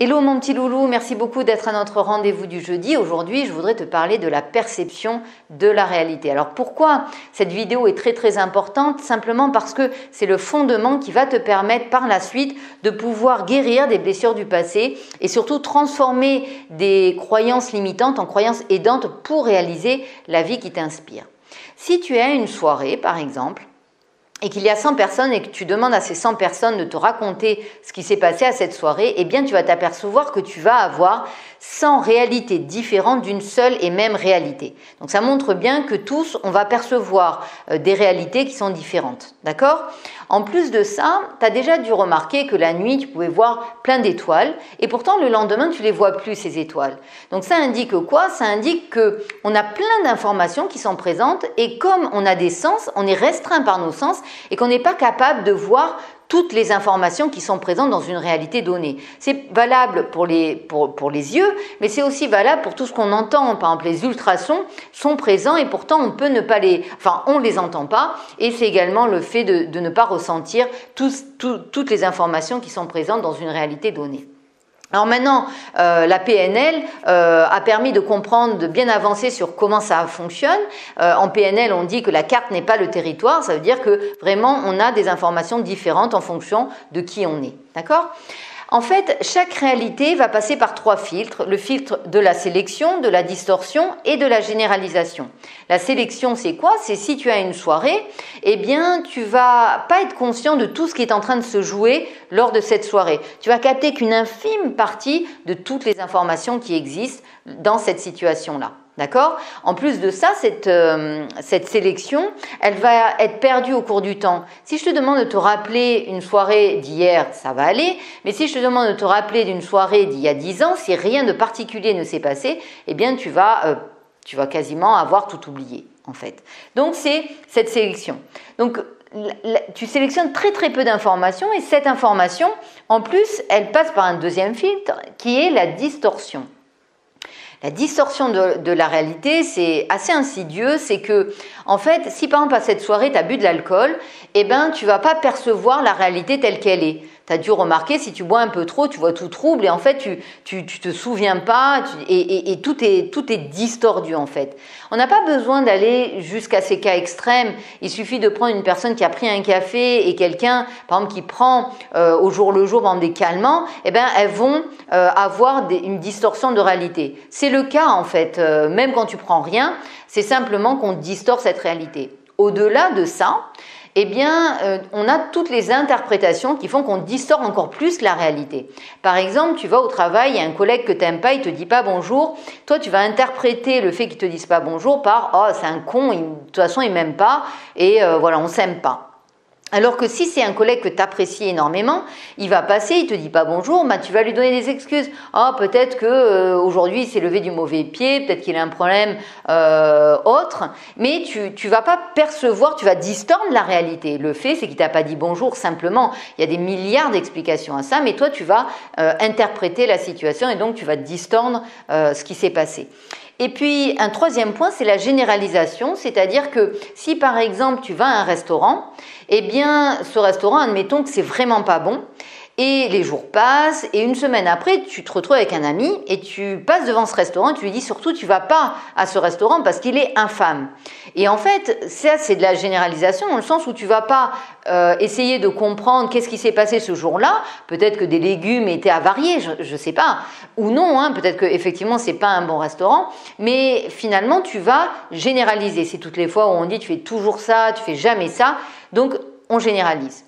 Hello mon petit loulou, merci beaucoup d'être à notre rendez-vous du jeudi. Aujourd'hui, je voudrais te parler de la perception de la réalité. Alors pourquoi cette vidéo est très importante? Simplement parce que c'est le fondement qui va te permettre par la suite de pouvoir guérir des blessures du passé et surtout transformer des croyances limitantes en croyances aidantes pour réaliser la vie qui t'inspire. Si tu as une soirée par exemple, et qu'il y a 100 personnes et que tu demandes à ces 100 personnes de te raconter ce qui s'est passé à cette soirée, eh bien tu vas t'apercevoir que tu vas avoir 100 réalités différentes d'une seule et même réalité. Donc ça montre bien que tous, on va percevoir des réalités qui sont différentes. D'accord ? En plus de ça, tu as déjà dû remarquer que la nuit, tu pouvais voir plein d'étoiles et pourtant le lendemain, tu ne les vois plus ces étoiles. Donc ça indique quoi ? Ça indique qu'on a plein d'informations qui sont présentes et comme on a des sens, on est restreint par nos sens et qu'on n'est pas capable de voir toutes les informations qui sont présentes dans une réalité donnée. C'est valable pour les yeux, mais c'est aussi valable pour tout ce qu'on entend. Par exemple, les ultrasons sont présents et pourtant on peut ne pas on les entend pas. Et c'est également le fait de ne pas ressentir toutes les informations qui sont présentes dans une réalité donnée. Alors maintenant, la PNL a permis de comprendre, de bien avancer sur comment ça fonctionne. En PNL, on dit que la carte n'est pas le territoire, ça veut dire que vraiment on a des informations différentes en fonction de qui on est. D'accord ? En fait, chaque réalité va passer par 3 filtres. Le filtre de la sélection, de la distorsion et de la généralisation. La sélection, c'est quoi ? C'est si tu as une soirée, eh bien, tu vas pas être conscient de tout ce qui est en train de se jouer lors de cette soirée. Tu vas capter qu'une infime partie de toutes les informations qui existent dans cette situation-là. D'accord ? En plus de ça, cette sélection, elle va être perdue au cours du temps. Si je te demande de te rappeler une soirée d'hier, ça va aller. Mais si je te demande de te rappeler d'une soirée d'il y a 10 ans, si rien de particulier ne s'est passé, eh bien tu vas quasiment avoir tout oublié, en fait. Donc c'est cette sélection. Donc tu sélectionnes très peu d'informations et cette information, en plus, elle passe par un deuxième filtre qui est la distorsion. La distorsion de la réalité, c'est assez insidieux, c'est que, en fait, si par exemple à cette soirée, tu as bu de l'alcool, eh ben, tu vas pas percevoir la réalité telle qu'elle est. Tu as dû remarquer, si tu bois un peu trop, tu vois tout trouble et en fait, tu te souviens pas et tout est distordu en fait. On n'a pas besoin d'aller jusqu'à ces cas extrêmes. Il suffit de prendre une personne qui a pris un café et quelqu'un, par exemple, qui prend au jour le jour, par exemple, des calmants, eh ben, elles vont avoir une distorsion de réalité. C'est le cas en fait, même quand tu prends rien, c'est simplement qu'on distord cette réalité. Au-delà de ça, eh bien, on a toutes les interprétations qui font qu'on distord encore plus la réalité. Par exemple, tu vas au travail, il y a un collègue que tu n'aimes pas, il te dit pas bonjour. Toi, tu vas interpréter le fait qu'il te dise pas bonjour par « Oh, c'est un con, de toute façon, il m'aime pas et voilà, on s'aime pas ». Alors que si c'est un collègue que tu apprécies énormément, il va passer, il te dit pas bonjour, bah tu vas lui donner des excuses. Ah, peut-être que aujourd'hui il s'est levé du mauvais pied, peut-être qu'il a un problème autre, mais tu vas pas percevoir, tu vas distordre la réalité. Le fait, c'est qu'il t'a pas dit bonjour simplement. Il y a des milliards d'explications à ça, mais toi tu vas interpréter la situation et donc tu vas distordre ce qui s'est passé. Et puis, un troisième point, c'est la généralisation, c'est-à-dire que si par exemple tu vas à un restaurant, eh bien ce restaurant, admettons que c'est vraiment pas bon, et les jours passent, et une semaine après, tu te retrouves avec un ami, et tu passes devant ce restaurant, et tu lui dis surtout tu vas pas à ce restaurant parce qu'il est infâme. Et en fait, ça c'est de la généralisation dans le sens où tu vas pas essayer de comprendre qu'est-ce qui s'est passé ce jour-là, peut-être que des légumes étaient avariés, je sais pas, ou non, hein, peut-être que effectivement c'est pas un bon restaurant, mais finalement tu vas généraliser. C'est toutes les fois où on dit tu fais toujours ça, tu fais jamais ça, donc on généralise.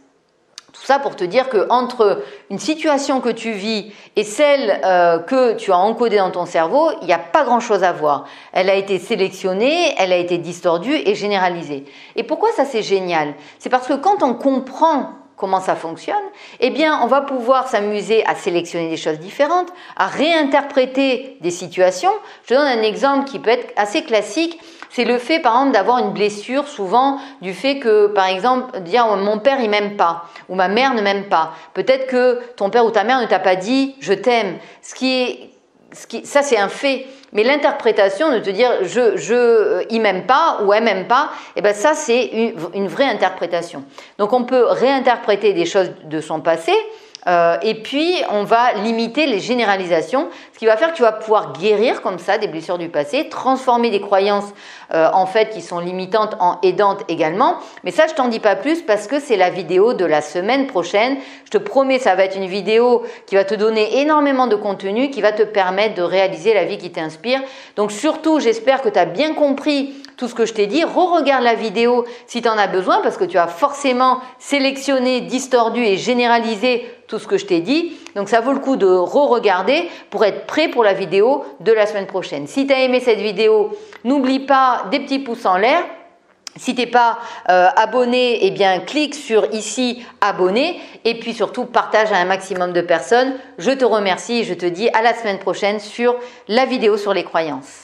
Tout ça pour te dire que entre une situation que tu vis et celle que tu as encodée dans ton cerveau, il n'y a pas grand-chose à voir. Elle a été sélectionnée, elle a été distordue et généralisée. Et pourquoi ça c'est génial ? C'est parce que quand on comprend comment ça fonctionne, eh bien, on va pouvoir s'amuser à sélectionner des choses différentes, à réinterpréter des situations. Je te donne un exemple qui peut être assez classique. C'est le fait, par exemple, d'avoir une blessure, souvent du fait que, par exemple, dire « mon père, il m'aime pas » ou « ma mère ne m'aime pas ». Peut-être que ton père ou ta mère ne t'a pas dit « je t'aime ». Ça, c'est un fait. Mais l'interprétation de te dire il m'aime pas ou elle m'aime pas, eh ben ça c'est une vraie interprétation. Donc on peut réinterpréter des choses de son passé Et puis, on va limiter les généralisations, ce qui va faire que tu vas pouvoir guérir comme ça des blessures du passé, transformer des croyances en fait qui sont limitantes en aidantes également. Mais ça, je t'en dis pas plus parce que c'est la vidéo de la semaine prochaine. Je te promets, ça va être une vidéo qui va te donner énormément de contenu, qui va te permettre de réaliser la vie qui t'inspire. Donc surtout, j'espère que tu as bien compris tout ce que je t'ai dit. Re-regarde la vidéo si tu en as besoin parce que tu as forcément sélectionné, distordu et généralisé tout ce que je t'ai dit. Donc ça vaut le coup de re-regarder pour être prêt pour la vidéo de la semaine prochaine. Si tu as aimé cette vidéo, n'oublie pas des petits pouces en l'air. Si tu n'es pas abonné, eh bien clique sur ici abonner et puis surtout partage à un maximum de personnes. Je te remercie et je te dis à la semaine prochaine sur la vidéo sur les croyances.